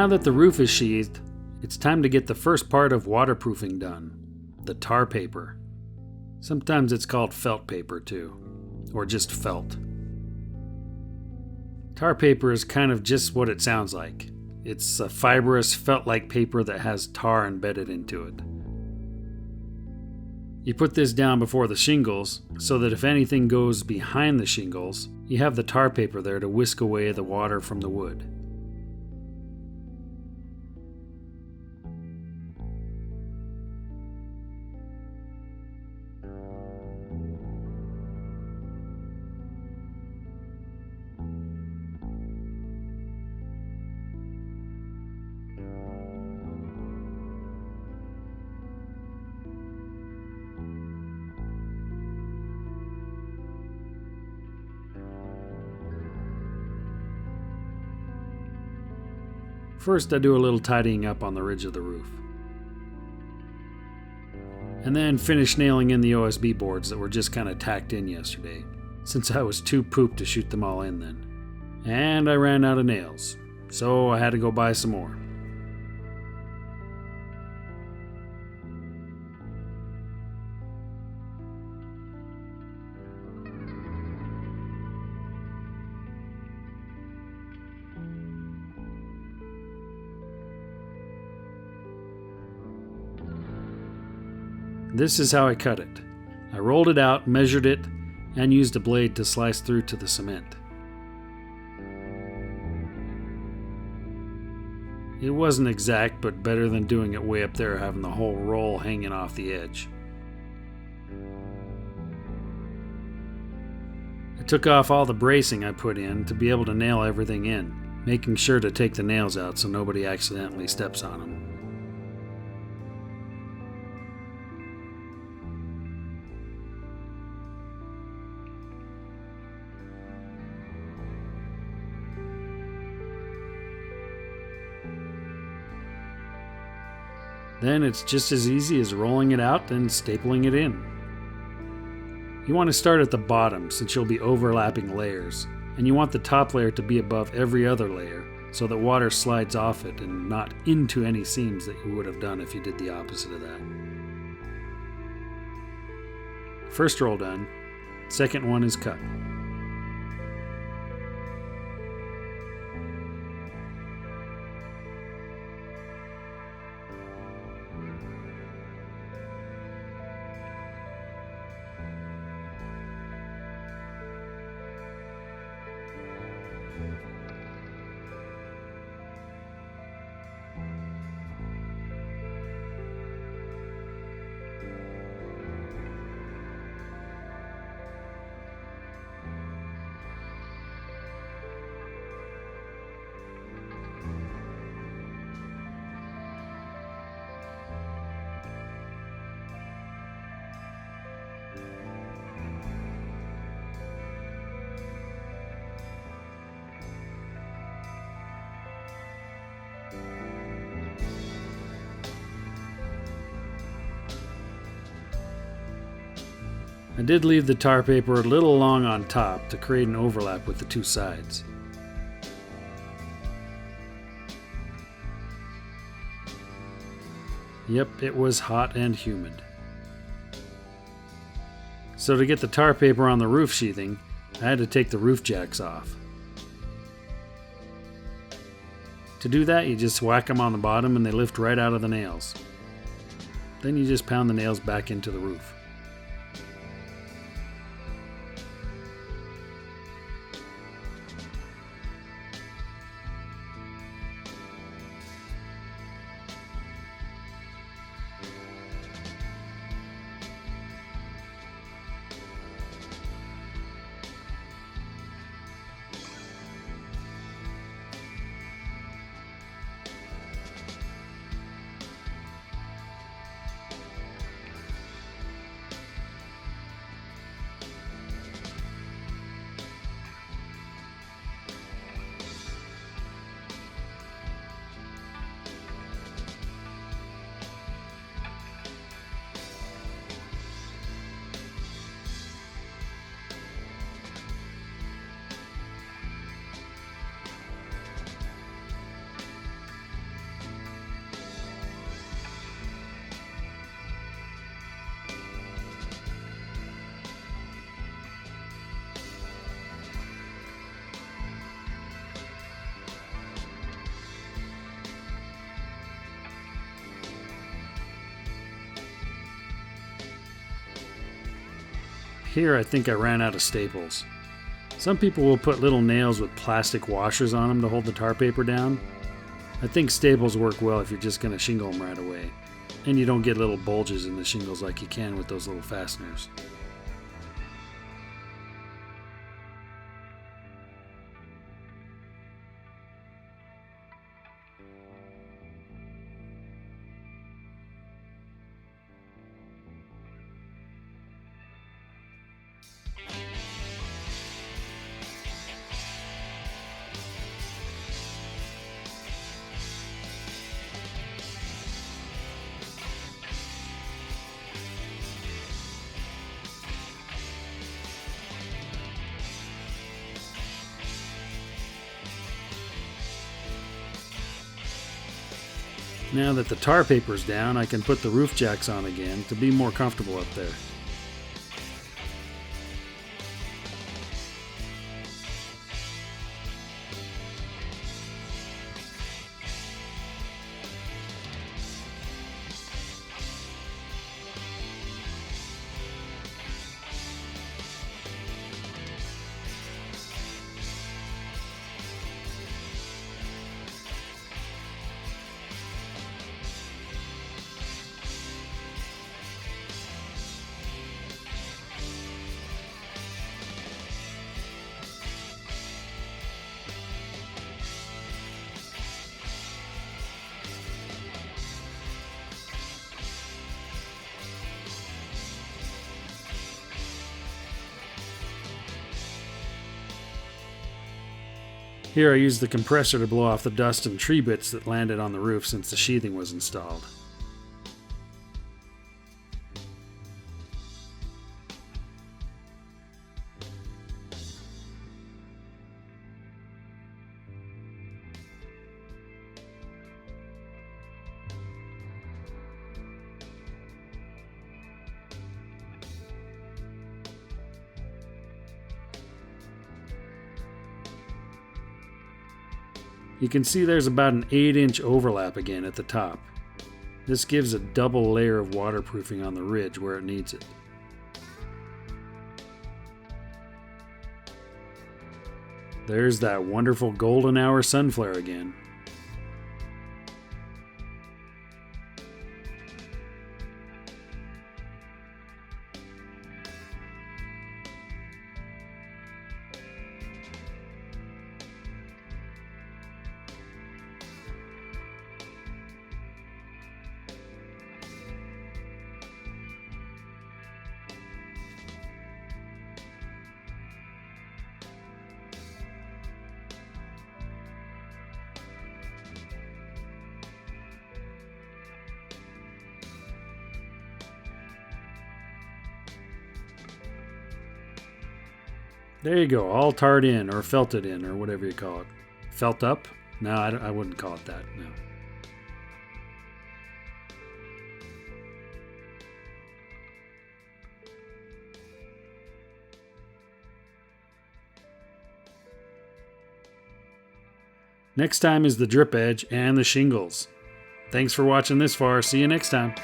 Now that the roof is sheathed, it's time to get the first part of waterproofing done, the tar paper. Sometimes it's called felt paper too, or just felt. Tar paper is kind of just what it sounds like. It's a fibrous, felt-like paper that has tar embedded into it. You put this down before the shingles so that if anything goes behind the shingles, you have the tar paper there to whisk away the water from the wood. First, I do a little tidying up on the ridge of the roof. And then finish nailing in the OSB boards that were just kind of tacked in yesterday, since I was too pooped to shoot them all in then. And I ran out of nails, so I had to go buy some more. This is how I cut it. I rolled it out, measured it, and used a blade to slice through to the cement. It wasn't exact, but better than doing it way up there, having the whole roll hanging off the edge. I took off all the bracing I put in to be able to nail everything in, making sure to take the nails out so nobody accidentally steps on them. Then it's just as easy as rolling it out and stapling it in. You want to start at the bottom since you'll be overlapping layers, and you want the top layer to be above every other layer so that water slides off it and not into any seams that you would have done if you did the opposite of that. First roll done, second one is cut. I did leave the tar paper a little long on top to create an overlap with the two sides. Yep, it was hot and humid. So to get the tar paper on the roof sheathing, I had to take the roof jacks off. To do that, you just whack them on the bottom and they lift right out of the nails. Then you just pound the nails back into the roof. Here I think I ran out of staples. Some people will put little nails with plastic washers on them to hold the tar paper down. I think staples work well if you're just going to shingle them right away. And you don't get little bulges in the shingles like you can with those little fasteners. Now that the tar paper's down, I can put the roof jacks on again to be more comfortable up there. Here I used the compressor to blow off the dust and tree bits that landed on the roof since the sheathing was installed. You can see there's about an 8-inch overlap again at the top. This gives a double layer of waterproofing on the ridge where it needs it. There's that wonderful golden hour sunflare again. There you go, all tarred in, or felted in, or whatever you call it. Felt up? No, I wouldn't call it that, no. Next time is the drip edge and the shingles. Thanks for watching this far. See you next time.